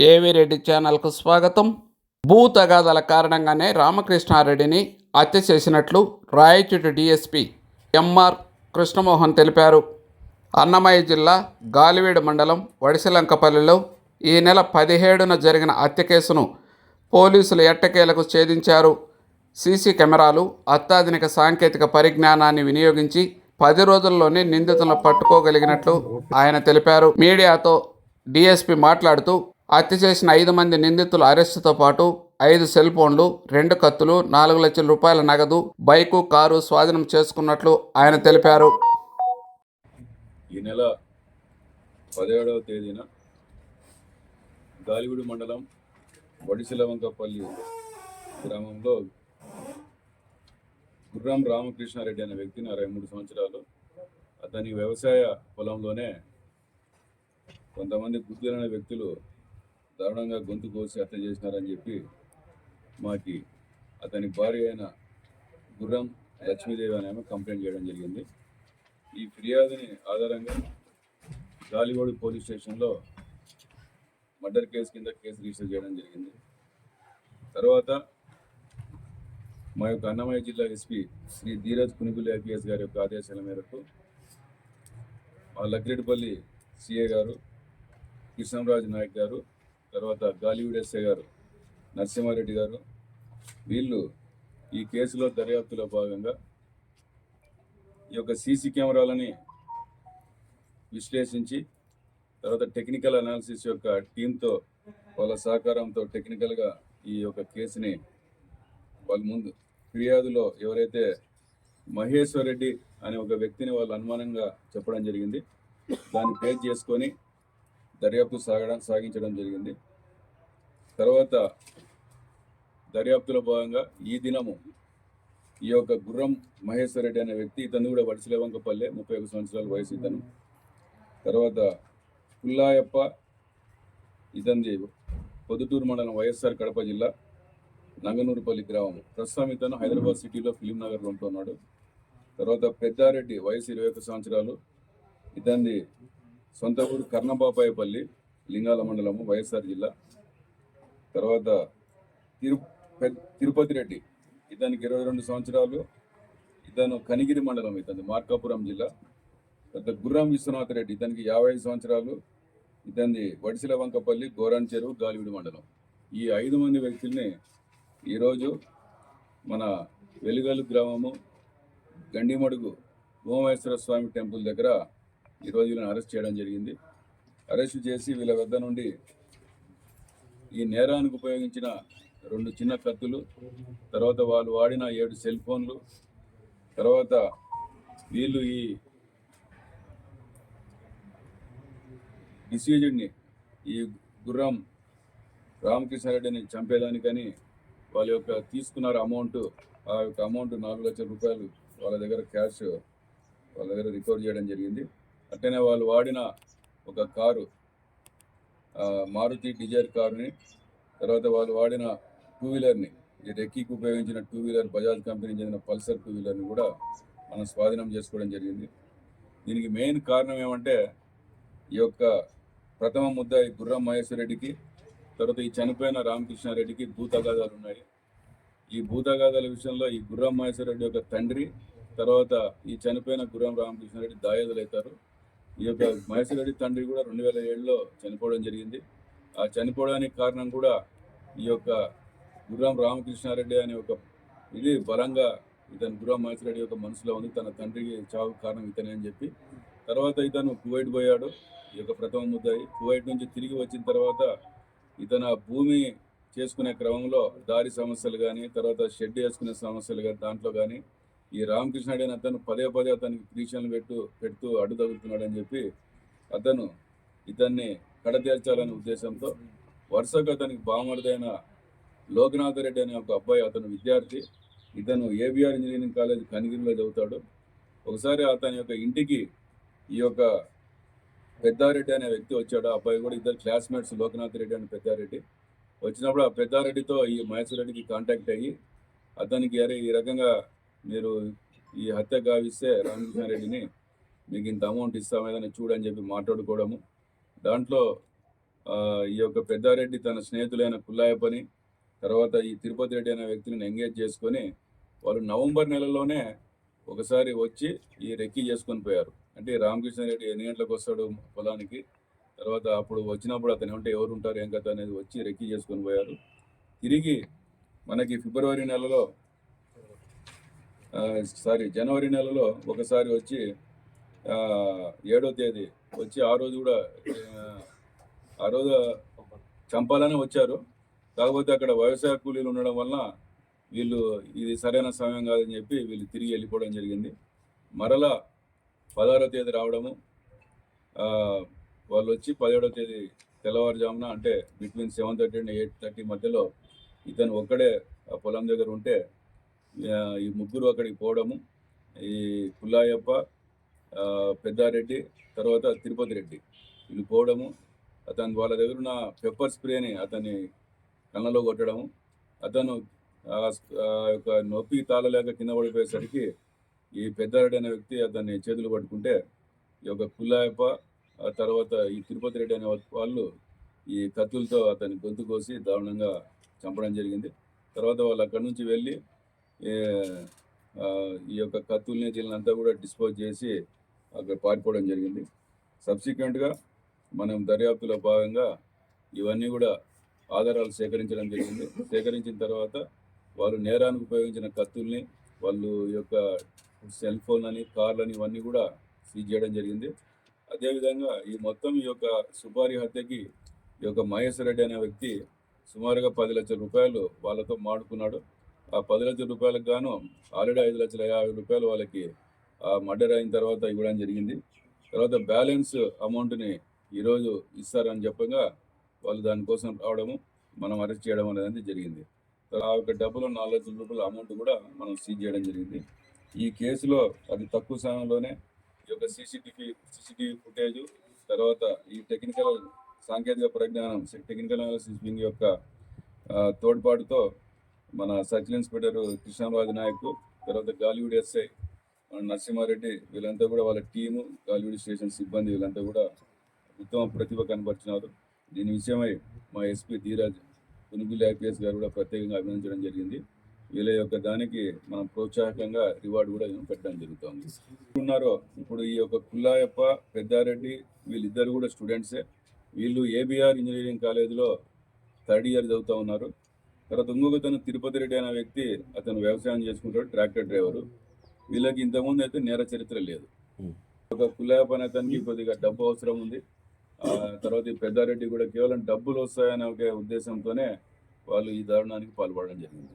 ఏవి రెడ్డి ఛానల్కు స్వాగతం. భూ తగాదాల కారణంగానే రామకృష్ణారెడ్డిని హత్య చేసినట్లు రాయచోటి డీఎస్పీ ఎంఆర్ కృష్ణమోహన్ తెలిపారు. అన్నమయ్య జిల్లా గాలివీడు మండలం వడిసెలంకపల్లిలో ఈ నెల 17న జరిగిన హత్య కేసును పోలీసులు ఎట్టకేలకు ఛేదించారు. సీసీ కెమెరాలు, అత్యాధునిక సాంకేతిక పరిజ్ఞానాన్ని వినియోగించి 10 రోజుల్లోనే నిందితులను పట్టుకోగలిగినట్లు ఆయన తెలిపారు. మీడియాతో డీఎస్పీ మాట్లాడుతూ హత్య చేసిన 5 మంది నిందితుల అరెస్టుతో పాటు 5 సెల్ ఫోన్లు, 2 కత్తులు, 4 లక్షల రూపాయల నగదు, బైకు, కారు స్వాధీనం చేసుకున్నట్లు ఆయన తెలిపారు. ఈ నెల 17వ తేదీన గాలివీడు మండలం వడిసెలవంకపల్లి గ్రామంలో గుర్రం రామకృష్ణారెడ్డి అనే వ్యక్తిని 63 సంవత్సరాలు అతని వ్యవసాయ పొలంలోనే కొంతమంది గుర్తులైన వ్యక్తులు దారుణంగా గొంతు కోసి హత్య చేసినారని చెప్పి మాకి అతని భార్య అయిన గుర్రం లక్ష్మీదేవి అనే ఆమె కంప్లైంట్ చేయడం జరిగింది. ఈ ఫిర్యాదుని ఆధారంగా గాలివీడు పోలీస్ స్టేషన్లో మర్డర్ కేసు కింద కేసు రిజిస్టర్ చేయడం జరిగింది. తర్వాత మా యొక్క అన్నమయ్య జిల్లా ఎస్పీ శ్రీ ధీరజ్ కునిగులి ఐపీఎస్ గారి యొక్క ఆదేశాల మేరకు మా లక్కిరెడ్డిపల్లి సిఏ గారు, కృష్ణంరాజు నాయక్ గారు, తర్వాత గాలివీడు ఎస్ఐ గారు నరసింహారెడ్డి గారు, వీళ్ళు ఈ కేసులో దర్యాప్తులో భాగంగా ఈ యొక్క సీసీ కెమెరాలని విశ్లేషించి తర్వాత టెక్నికల్ అనాలిసిస్ యొక్క టీంతో వాళ్ళ సహకారంతో టెక్నికల్గా ఈ యొక్క కేసుని వాళ్ళ ముందు ఫిర్యాదులో ఎవరైతే మహేశ్వర్ రెడ్డి అనే ఒక వ్యక్తిని వాళ్ళు అనుమానంగా చెప్పడం జరిగింది, దాన్ని బేస్ చేసుకొని దర్యాప్తు సాగించడం జరిగింది. తర్వాత దర్యాప్తులో భాగంగా ఈ దినము ఈ యొక్క గుర్రం మహేశ్వర్ రెడ్డి అనే వ్యక్తి, ఇతను కూడా వడిసెలవంకపల్లె, 31 సంవత్సరాల వయసు ఇతను. తర్వాత పుల్లాయప్ప, ఇతనిది పొద్దుటూరు మండలం వైఎస్ఆర్ కడప జిల్లా నంగనూరుపల్లి గ్రామం. ప్రస్తుతం ఇతను హైదరాబాద్ సిటీలో ఫిలిం నగర్లో ఉంటున్నాడు. తర్వాత పెద్దారెడ్డి, వయసు 21 సంవత్సరాలు, ఇతనిది సొంత ఊరు కర్ణబాపాయపల్లి, లింగాల మండలము, వైఎస్ఆర్ జిల్లా. తర్వాత తిరుపతి రెడ్డి, ఇతనికి 22 సంవత్సరాలు, ఇతను కనిగిరి మండలం, ఇతని మార్కాపురం జిల్లా. తర్వాత గుర్రం విశ్వనాథ్ రెడ్డి, ఇతనికి 55 సంవత్సరాలు, ఇతని వడిసెలవంకపల్లి, గోరాన్ చెరువు, గాలివీడు మండలం. ఈ 5 మంది వ్యక్తుల్ని ఈరోజు మన వెలుగలు గ్రామము గండిమడుగు భూమేశ్వర స్వామి టెంపుల్ దగ్గర ఈరోజు వీళ్ళని అరెస్ట్ చేయడం జరిగింది. అరెస్ట్ చేసి వీళ్ళ వద్ద నుండి ఈ నేరానికి ఉపయోగించిన 2 చిన్న కత్తులు, తర్వాత వాళ్ళు వాడిన 7 సెల్ ఫోన్లు, తర్వాత వీళ్ళు ఈ డిసీజ్డ్ని, ఈ గుర్రం రామకృష్ణారెడ్డిని చంపేదానికని వాళ్ళ యొక్క తీసుకున్నారు అమౌంట్. ఆ యొక్క అమౌంట్ 4 లక్షల రూపాయలు వాళ్ళ దగ్గర క్యాష్ వాళ్ళ దగ్గర రికవర్ చేయడం జరిగింది. అట్లనే వాళ్ళు వాడిన ఒక కారు, మారుతి డిజైర్ కారుని, తర్వాత వాళ్ళు వాడిన 2 వీలర్ని, ఈ రెక్కీకి ఉపయోగించిన 2 వీలర్ బజాజ్ కంపెనీకి చెందిన పల్సర్ 2 వీలర్ని కూడా మనం స్వాధీనం చేసుకోవడం జరిగింది. దీనికి మెయిన్ కారణం ఏమంటే ఈ యొక్క ప్రథమ ముద్దాయి గుర్రం మహేశ్వర్ రెడ్డికి, తర్వాత ఈ చనిపోయిన రామకృష్ణారెడ్డికి భూ తగాదాలు ఉన్నాయి. ఈ భూ తగాదాల విషయంలో ఈ గుర్రం మహేశ్వర్ రెడ్డి యొక్క తండ్రి, తర్వాత ఈ చనిపోయిన గుర్రం రామకృష్ణారెడ్డి దాయాదులవుతారు. ఈ యొక్క మహేశ్వర్ రెడ్డి తండ్రి కూడా 2007లో చనిపోవడం జరిగింది. ఆ చనిపోవడానికి కారణం కూడా ఈ యొక్క గుర్రం రామకృష్ణారెడ్డి అనే ఒక ఇది బలంగా ఇతను గుర్రం మహేశ్వర్ రెడ్డి యొక్క మనసులో ఉంది, తన తండ్రికి చావు కారణం ఇతనే అని చెప్పి. తర్వాత ఇతను కువైట్ పోయాడు. ఈ యొక్క ప్రథమ ముద్దాయి కువైట్ నుంచి తిరిగి వచ్చిన తర్వాత ఇతను భూమి చేసుకునే క్రమంలో దారి సమస్యలు కానీ, తర్వాత షెడ్ వేసుకునే సమస్యలు కానీ, దాంట్లో కానీ ఈ రామకృష్ణారెడ్డి అని అతను పదే అతనికి పిటిషన్లు పెడుతూ అడ్డు తగులుతున్నాడని చెప్పి అతను ఇతన్ని కడతీర్చాలనే ఉద్దేశంతో వరుసగా అతనికి బామర్దైన లోకనాథ్ రెడ్డి అనే ఒక అబ్బాయి, అతను విద్యార్థి, ఇతను ఏబిఆర్ ఇంజనీరింగ్ కాలేజ్ కనిగిరిలో చదువుతాడు. ఒకసారి అతని యొక్క ఇంటికి ఈ యొక్క పెద్దారెడ్డి అనే వ్యక్తి వచ్చాడు. ఆ అబ్బాయి కూడా ఇద్దరు క్లాస్మేట్స్, లోకనాథ్ రెడ్డి అని పెద్దారెడ్డి. వచ్చినప్పుడు ఆ పెద్దారెడ్డితో ఈ మహేశ్వర్ రెడ్డికి కాంటాక్ట్ అయ్యి అతనికి అరే ఈ రకంగా మీరు ఈ హత్య గావిస్తే రామకృష్ణారెడ్డిని మీకు ఇంత అమౌంట్ ఇస్తాం ఏదైనా చూడని చెప్పి మాట్లాడుకోవడము. దాంట్లో ఈ యొక్క పెద్దారెడ్డి తన స్నేహితులైన కుల్లాయప్పని తర్వాత ఈ తిరుపతి రెడ్డి అనే వ్యక్తిని ఎంగేజ్ చేసుకొని వాళ్ళు నవంబర్ నెలలోనే ఒకసారి వచ్చి ఈ రెక్కీ చేసుకొని పోయారు. అంటే రామకృష్ణారెడ్డి ఎన్ని గంటలకు వస్తాడు పొలానికి, తర్వాత అప్పుడు వచ్చినప్పుడు అతను ఏమంటే ఎవరు ఉంటారు ఏం కథ అనేది వచ్చి రెక్కీ చేసుకొని పోయారు. తిరిగి మనకి జనవరి నెలలో ఒకసారి వచ్చి 7వ తేదీ వచ్చి ఆ రోజు కూడా ఆ రోజు చంపాలనే వచ్చారు. కాకపోతే అక్కడ వ్యవసాయ కూలీలు ఉండడం వల్ల వీళ్ళు ఇది సరైన సమయం కాదని చెప్పి వీళ్ళు తిరిగి వెళ్ళిపోవడం జరిగింది. మరలా 16వ తేదీ రావడము, వాళ్ళు వచ్చి 17వ తేదీ తెల్లవారుజామున అంటే బిట్వీన్ 7:30 and 8:30 మధ్యలో ఇతను ఒక్కడే ఆ పొలం దగ్గర ఉంటే ఈ ముగ్గురు అక్కడికి పోవడము, ఈ పుల్లాయప్ప, పెద్దారెడ్డి, తర్వాత తిరుపతి రెడ్డి వీళ్ళు పోవడము, వాళ్ళ దగ్గర ఉన్న పెప్పర్ స్ప్రేని అతని కళ్ళలో కొట్టడము, అతను ఆ యొక్క నొప్పి తాళలేక కింద పడిపోయేసరికి ఈ పెద్దారెడ్డి అనే వ్యక్తి అతన్ని చేతులు పట్టుకుంటే ఈ యొక్క పుల్లాయప్ప ఆ తర్వాత ఈ తిరుపతి రెడ్డి అనే వాళ్ళు ఈ కత్తులతో అతని గొంతు కోసి దారుణంగా చంపడం జరిగింది. తర్వాత వాళ్ళు అక్కడి నుంచి వెళ్ళి ఈ యొక్క కత్తుల్ని దీనినంతా కూడా డిస్పోజ్ చేసి అక్కడ పారిపోవడం జరిగింది. సబ్సిక్వెంట్గా మనం దర్యాప్తులో భాగంగా ఇవన్నీ కూడా ఆధారాలు సేకరించడం జరిగింది. సేకరించిన తర్వాత వాళ్ళు నేరానికి ఉపయోగించిన కత్తుల్ని, వాళ్ళు యొక్క సెల్ ఫోన్ అని, కార్లని ఇవన్నీ కూడా సీజ్ చేయడం జరిగింది. అదేవిధంగా ఈ యొక్క సుపారీ హత్యకి ఈ యొక్క మహేశ్వర్ రెడ్డి అనే వ్యక్తి సుమారుగా 10 లక్షల రూపాయలు వాళ్ళతో మాడుకున్నాడు. ఆ 10 లక్షల రూపాయలకు గాను ఆల్రెడీ 5,50,000 వాళ్ళకి మర్డర్ అయిన తర్వాత ఇవ్వడం జరిగింది. తర్వాత బ్యాలెన్స్ అమౌంట్ని ఈరోజు ఇస్తారని చెప్పగా వాళ్ళు దానికోసం రావడము, మనం అరెస్ట్ చేయడం అనేది జరిగింది. ఆ యొక్క డబ్బులో 4 లక్షల రూపాయల అమౌంట్ కూడా మనం సీజ్ చేయడం జరిగింది. ఈ కేసులో అది తక్కువ సమయంలోనే ఈ యొక్క సీసీటీవీ ఫుటేజ్, తర్వాత ఈ సాంకేతిక పరిజ్ఞానం, టెక్నికల్ అనాలిసిస్ వింగ్ యొక్క తోడ్పాటుతో మన సర్కిల్ ఇన్స్పెక్టర్ కృష్ణరాజు నాయక్, తర్వాత గాలివుడ్ ఎస్ఐ నరసింహారెడ్డి వీళ్ళంతా కూడా వాళ్ళ టీము, గాలివుడ్ స్టేషన్ సిబ్బంది వీళ్ళంతా కూడా ఉత్తమ ప్రతిభ కనబరిచినారు. దీని విషయమై మా ఎస్పీ ధీరాజ్ పునుగులి ఐపీఎస్ గారు కూడా ప్రత్యేకంగా అభినందించడం జరిగింది. వీళ్ళ యొక్క దానికి మనం ప్రోత్సాహకంగా రివార్డు కూడా పెట్టడం జరుగుతుంది. ఉన్నారో ఇప్పుడు ఈ యొక్క పుల్లాయప్ప, పెద్దారెడ్డి వీళ్ళిద్దరు కూడా స్టూడెంట్సే. వీళ్ళు ఏబిఆర్ ఇంజనీరింగ్ కాలేజీలో 3rd year చదువుతూ ఉన్నారు. తర్వాత ఇంకొకతను తిరుపతి రెడ్డి అనే వ్యక్తి, అతను వ్యవసాయం చేసుకుంటాడు, ట్రాక్టర్ డ్రైవరు. వీళ్ళకి ఇంతకుముందు అయితే నేర చరిత్ర లేదు. ఒక పుల్లాయప్ప అనే అతనికి కొద్దిగా డబ్బు అవసరం ఉంది. తర్వాత ఈ పెద్దారెడ్డి కూడా కేవలం డబ్బులు వస్తాయనే ఒక ఉద్దేశంతోనే వాళ్ళు ఈ దారుణానికి పాల్పడడం జరిగింది.